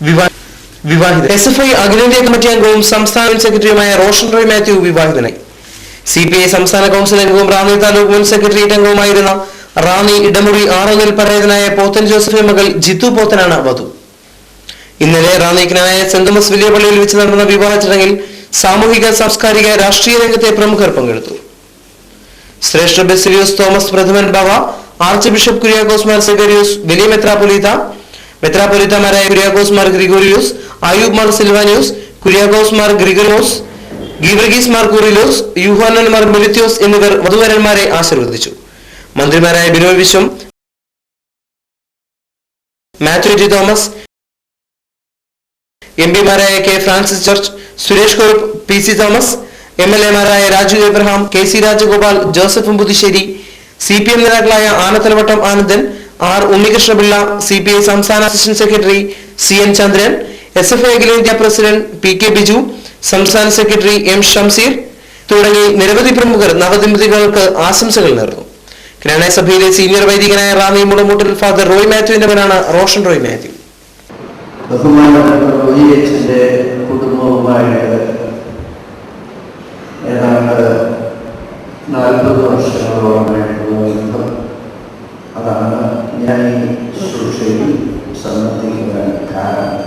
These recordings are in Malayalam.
വിവാഹിത. SFI അഖിലേന്ത്യാ കമ്മിറ്റി അംഗവും സംസ്ഥാന സെക്രട്ടറിയുമായ റോഷൻ റോയ് മാത്യു വിവാഹിതനായി. CPI സംസ്ഥാന കൗൺസിൽ അംഗവും റാന്നി താലൂക്ക് മുൻ സെക്രട്ടേറിയറ്റ് അംഗവുമായിരുന്ന റാന്നി ഇടമുറി ആറങ്ങൽ പരേതനായ പോത്തൻ ജോസഫിന്റെ മകൾ ജിത്തു പോത്തനാണ് വധു. ഇന്നലെ റാന്നിക്കനായ സെന്റ് തോമസ് വലിയ പള്ളിയിൽ വെച്ച് നടന്ന വിവാഹ ചടങ്ങിൽ സാമൂഹിക, സാംസ്കാരിക, രാഷ്ട്രീയ രംഗത്തെ പ്രമുഖർ പങ്കെടുത്തു. ശ്രേഷ്ഠ ബെസിലിയോസ് തോമസ് പ്രഥമൻ ബാവ, ആർച്ച് ബിഷപ്പ് കുര്യാക്കോസ് മാർ സെഗരിയോസ്, വലിയ മെത്രാപ്പൊലീത്തമാരായ കുര്യാക്കോസ് മാർ ഗ്രിഗോറിയോസ്, അയൂബ് മാർ സിൽവാനിയോസ്, കുര്യാക്കോസ് മാർ ഗ്രിഗോറിയോസ്, ഗീവർഗീസ് മാർ കൂറിലോസ്, യൂഹാനൻ മാർ മെലിത്യോസ് എന്നിവർ വധുവരന്മാരെ ആശീർവദിച്ചു. മന്ത്രിമാരായ ബിനോയ് വിശ്വം, മാത്യു ടി തോമസ്, MP-മാരായ കെ ഫ്രാൻസിസ് ജോർജ്, സുരേഷ് കുറുപ്പ്, PC തോമസ്, MLA-മാരായ രാജു എബ്രഹാം, KC രാജഗോപാൽ, ജോസഫ് പുതുശ്ശേരി, CPM നേതാക്കളായ ആനത്തലവട്ടം ആനന്ദൻ, R ഉണ്ണികൃഷ്ണപിള്ള, CPI സംസ്ഥാന assistant secretary CN Chandran, SFI അഖിലേന്ത്യാ പ്രസിഡന്റ് PK ബിജു, സംസ്ഥാന സെക്രട്ടറി M ഷംസീർ തുടങ്ങി നിരവധി പ്രമുഖർ നവദമ്പതികൾക്ക് ആശംസകൾ നേർന്നു. ഗ്രാനൈറ്റ് സഭയിലെ സീനിയർ വൈദികനായ റാന്നി മുളമൂട്ടിൽ ഫാദർ റോയ് മാത്യുവിന്റെ മകനാണ് റോഷൻ റോയ് മാത്യു. ബഹുമാനപ്പെട്ട കുടുംബവുമായിട്ട് ഏതാണ്ട് 40 വർഷങ്ങളോളമായിട്ടുള്ള ബന്ധം. അതാണ് ഞാൻ ഈ ശുശ്രൂഷയിൽ സമ്മതിക്കാൻ കാരണം.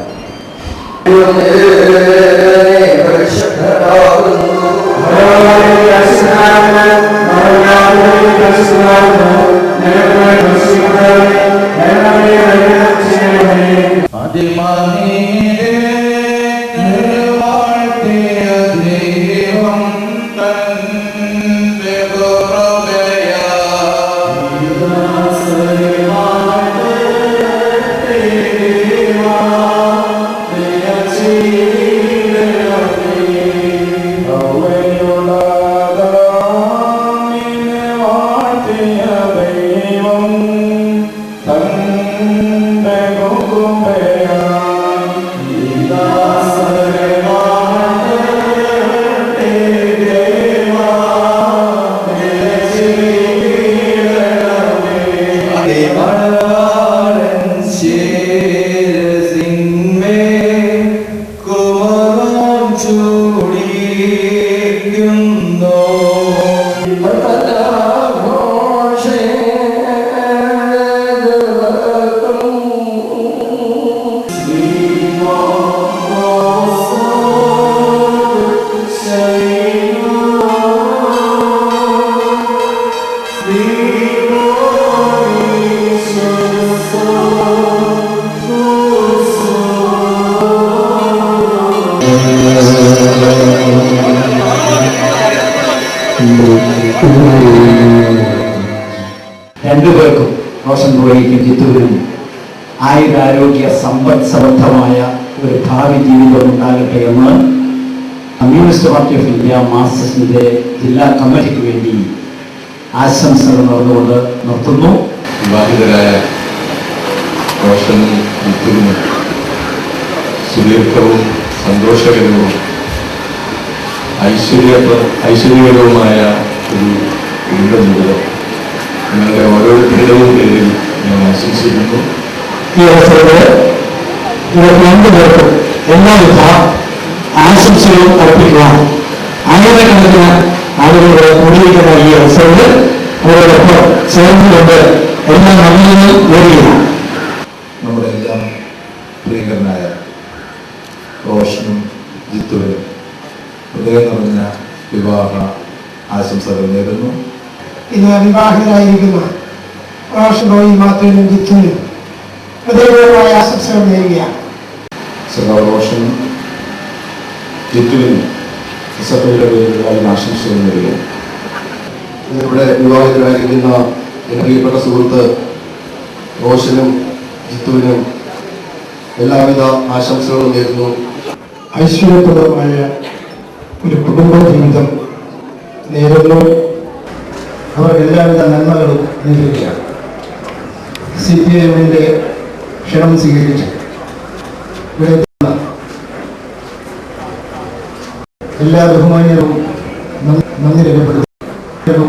രണ്ടുപേർക്കും റോഷൻ റോയിക്കും ജിത്തുവിനും ആയുരാരോഗ്യ സമ്പദ് സമൃദ്ധമായ ഒരു ഭാവി ജീവിതം ഉണ്ടാകട്ടെ എന്ന് കമ്മ്യൂണിസ്റ്റ് പാർട്ടി ഓഫ് ഇന്ത്യ മാർക്സിസ്റ്റിന്റെ ജില്ലാ കമ്മിറ്റിക്ക് വേണ്ടി ആശംസകൾ നേർന്നുകൊണ്ട് നിർത്തുന്നു. വിവാഹിതരായ റോഷനും ജിത്തുവിനും സുദീർഘവും സന്തോഷകരവും ഐശ്വര്യകരവുമായ ഒരു കുടുംബ ജീവിതം നിങ്ങളുടെ ഓരോരുത്തരുടെയും പേരിൽ ഞാൻ ആശംസിക്കുന്നു. ഈ അവസരത്തിൽ ഇവർക്ക് രണ്ടുപേർക്കും എല്ലാവിധ ആശംസകളും അർപ്പിക്കുവാൻ ആയിരക്കണക്കിന് ആളുകളുടെ കൂടിയിരിക്കുന്ന ഈ അവസരത്തിൽ അവരോടൊപ്പം ചേർന്നുകൊണ്ട് എല്ലാ നന്ദിയും നേടുകയാണ്. നമ്മുടെ എല്ലാം പ്രിയങ്കരനായ റോഷനും ജിത്തുവിനും ഹൃദയം നിറഞ്ഞ വിവാഹ ആശംസകൾ നേരുന്നു. ഇന്ന് വിവാഹിതരായിരിക്കുന്ന റോഷൻ റോയ് മാത്യുവിനും ജിത്തുവിനും ഹൃദയപൂർവ്വമായ ആശംസകൾ നേരുകയാണ്. റോഷനും ജിത്തുവിനും SFIയുടെ പേരിൽ ആശംസകൾ നേരുകയാണ്. ഇവിടെ വിവാഹിതരായിരിക്കുന്ന എൻ്റെ പ്രിയപ്പെട്ട സുഹൃത്ത് റോഷനും ജിത്തുവിനും എല്ലാവിധ ആശംസകളും നേരുന്നു. ഐശ്വര്യപ്രദമായ ഒരു കുടുംബ ജീവിതം നേരുന്നു. അവർ എല്ലാവിധ നന്മകളും നേരുകയാണ്. CPIന്റെ ക്ഷണം സ്വീകരിച്ച് ഇവിടെ എല്ലാ ബഹുമാന്യരും നന്ദി രേഖപ്പെടുത്തുന്നു.